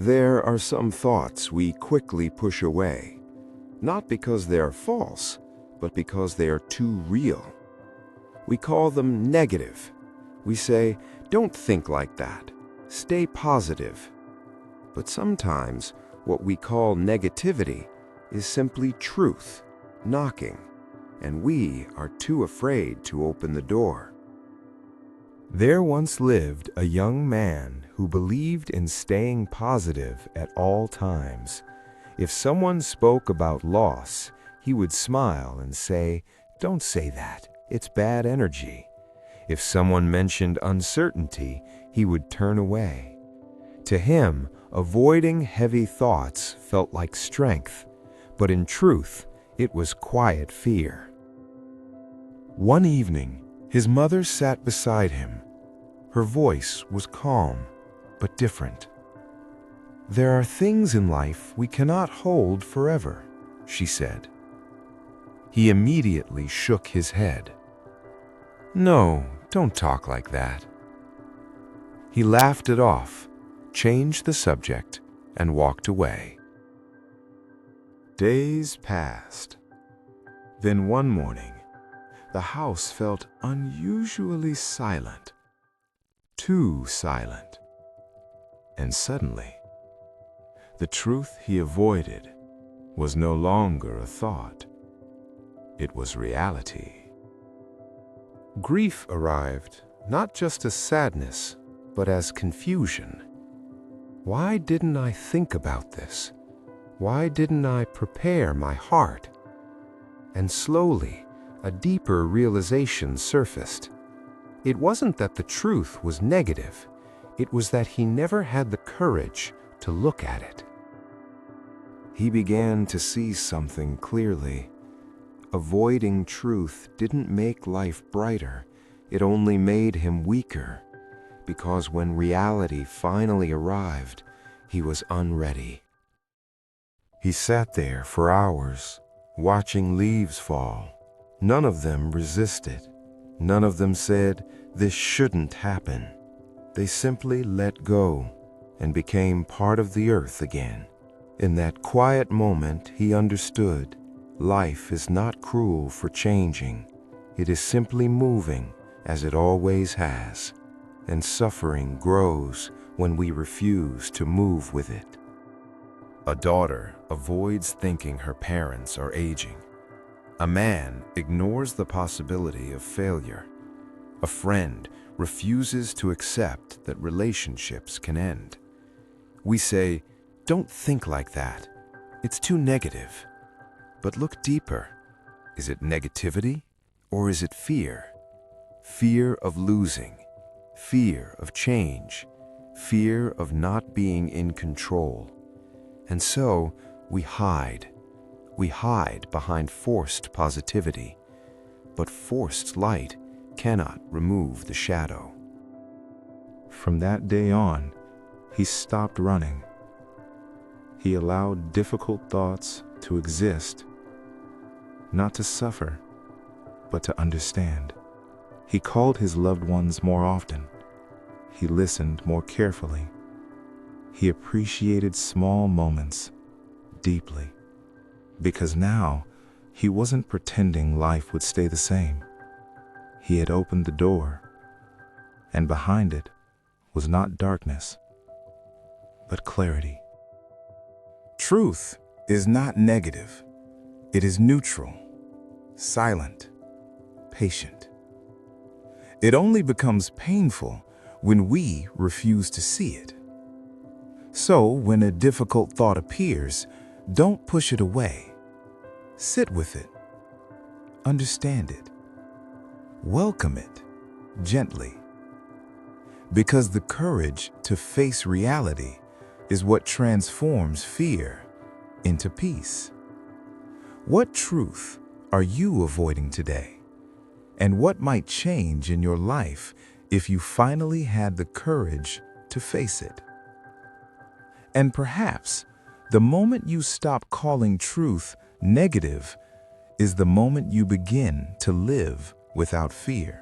There are some thoughts we quickly push away, not because they are false, but because they are too real. We call them negative. We say, "Don't think like that. Stay positive." But sometimes what we call negativity is simply truth knocking, and we are too afraid to open the door. There once lived a young man who believed in staying positive at all times. If someone spoke about loss, he would smile and say, "Don't say that, it's bad energy." If someone mentioned uncertainty, he would turn away. To him, avoiding heavy thoughts felt like strength, but in truth, it was quiet fear. One evening, his mother sat beside him. Her voice was calm, but different. "There are things in life we cannot hold forever," she said. He immediately shook his head. "No, don't talk like that." He laughed it off, changed the subject, and walked away. Days passed. Then one morning, the house felt unusually silent. Too silent. And suddenly, the truth he avoided was no longer a thought. It was reality. Grief arrived, not just as sadness, but as confusion. Why didn't I think about this? Why didn't I prepare my heart? And slowly, a deeper realization surfaced. It wasn't that the truth was negative. It was that he never had the courage to look at it. He began to see something clearly. Avoiding truth didn't make life brighter. It only made him weaker. Because when reality finally arrived, he was unready. He sat there for hours, watching leaves fall. None of them resisted. None of them said, "This shouldn't happen." They simply let go and became part of the earth again. In that quiet moment, he understood life is not cruel for changing. It is simply moving as it always has. And suffering grows when we refuse to move with it. A daughter avoids thinking her parents are aging. A man ignores the possibility of failure. A friend refuses to accept that relationships can end. We say, "Don't think like that. It's too negative." But look deeper. Is it negativity or is it fear? Fear of losing, fear of change, fear of not being in control. And so we hide. We hide behind forced positivity. But forced light cannot remove the shadow. From that day on, he stopped running. He allowed difficult thoughts to exist, not to suffer, but to understand. He called his loved ones more often. He listened more carefully. He appreciated small moments deeply, because now he wasn't pretending life would stay the same. He had opened the door, and behind it was not darkness, but clarity. Truth is not negative. It is neutral, silent, patient. It only becomes painful when we refuse to see it. So, when a difficult thought appears, don't push it away. Sit with it. Understand it. Welcome it gently. Because the courage to face reality is what transforms fear into peace. What truth are you avoiding today? And what might change in your life if you finally had the courage to face it? And perhaps the moment you stop calling truth negative is the moment you begin to live without fear.